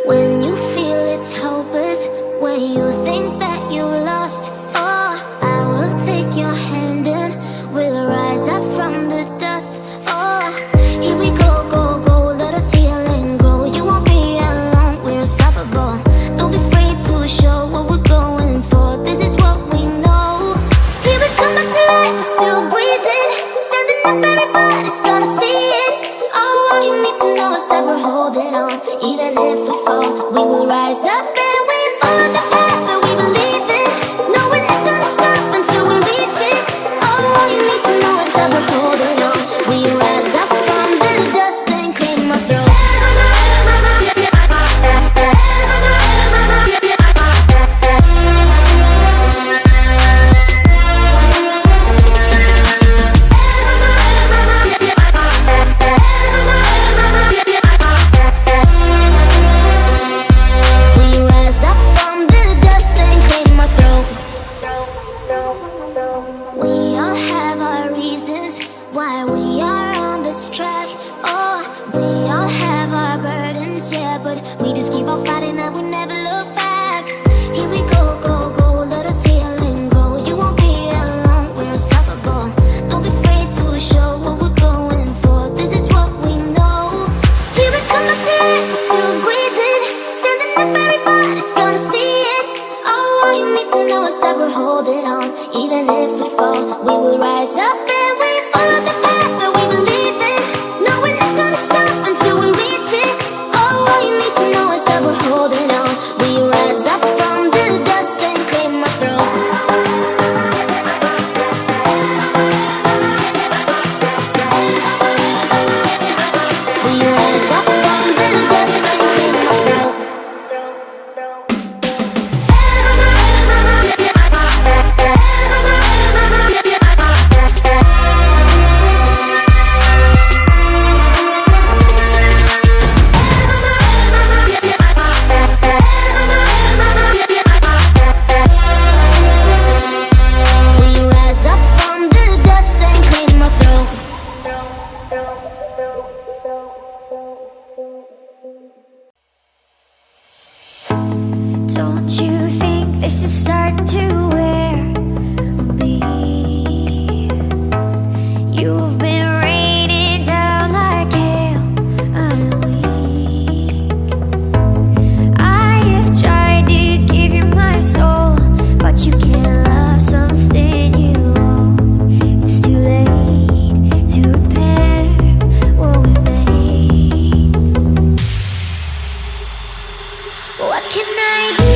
When you feel it's hopeless, when you think that you lost, oh, I will take your hand and we'll rise up from the dust. Oh, here we go, go, go, let us heal and grow. You won't be alone, we're unstoppable. Don't be afraid to show what we're going for. This is what we know. Here we come back to life, we're still breathing. Standing up, everybody's gonna see it. Oh, all you need to know is that we're holding on. Even if we fall, we will rise up and we follow the path that we believe in. No, we're not gonna stop until we reach it. Oh, all you need to know is that we're holding on. We rise up from the dust and claim our throne. Why we are on this track. Oh, we all have our burdens, yeah, but we just keep on fighting and we never look back. Here we go, go, go, let us heal and grow. You won't be alone, we're unstoppable. Don't be afraid to show what we're going for. This is what we know. Here we come back to life, we're still breathing. Standing up, everybody's gonna see it. Oh, all you need to know is that we're holding on. Even if we fall, we will rise up and we follow the path that we believe in. No, we're not gonna stop until we reach it. Oh, all you need to know is that we're holding on. We rise up from the dust and claim our throne. We rise up from the dust and claim our throne. Don't you think this is starting to wear me? You've been raining down like hail. I'm weak. I have tried to give you my soul, but you can't love something you own. It's too late to repair what we made. What can I do?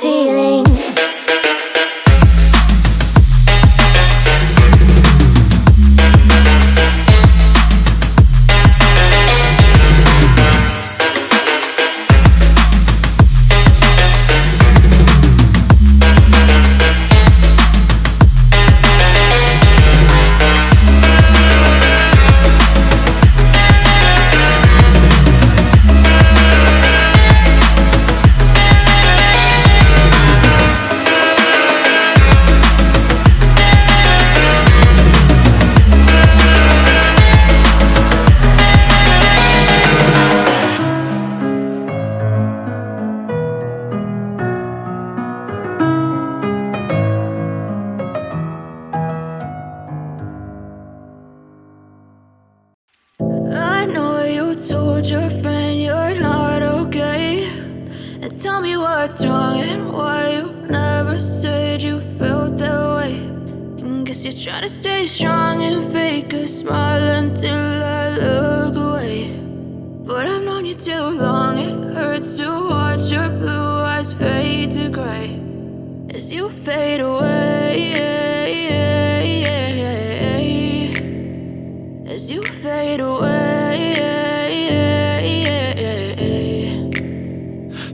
feeling. I know you told your friend you're not okay, and tell me what's wrong and why you never said you felt that way. And guess you're trying to stay strong and fake a smile until I look away. But I've known you too long, it hurts to watch your blue eyes fade to gray as you fade away, as you fade away.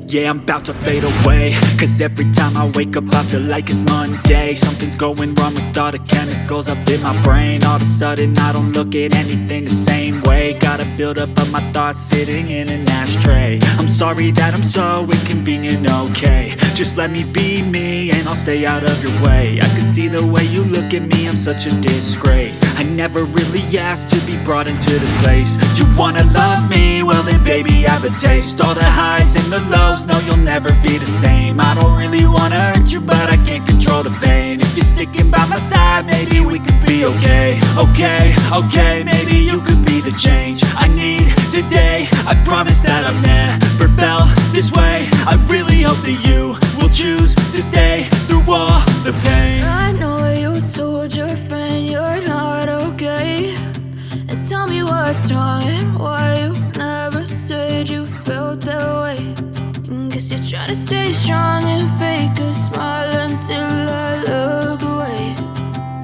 Yeah, I'm about to fade away, cause every time I wake up I feel like it's Monday. Something's going wrong with all the chemicals up in my brain. All of a sudden I don't look at anything the same way. Got a build up of my thoughts sitting in an ashtray. I'm sorry that I'm so inconvenient, okay. Just let me be me and I'll stay out of your way. I can see the way you look at me, I'm such a disgrace. I never really asked to be brought into this place. You wanna love me? Well then baby have a taste. All the highs and the lows, no you'll never be the same. I don't really wanna hurt you but I can't control the pain. If you're sticking by my side, maybe we could be okay. Okay, maybe you could be the change I need today. I promise that I've never felt this way. I really hope that you will choose to stay through all the pain. I know you told your friend you're not okay, and tell me what's wrong and why you never said you felt that way. And guess you're trying to stay strong and fake a smile until I look away.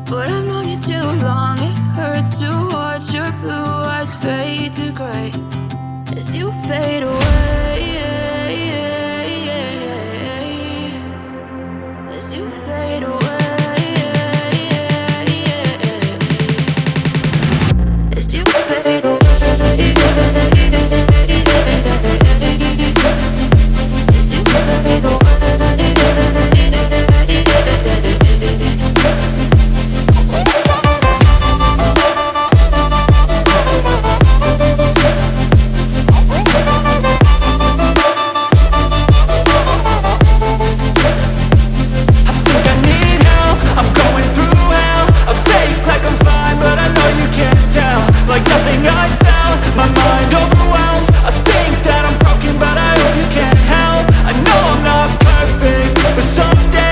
But I've known you too long, it hurts to watch your blue eyes fade to gray as you fade away.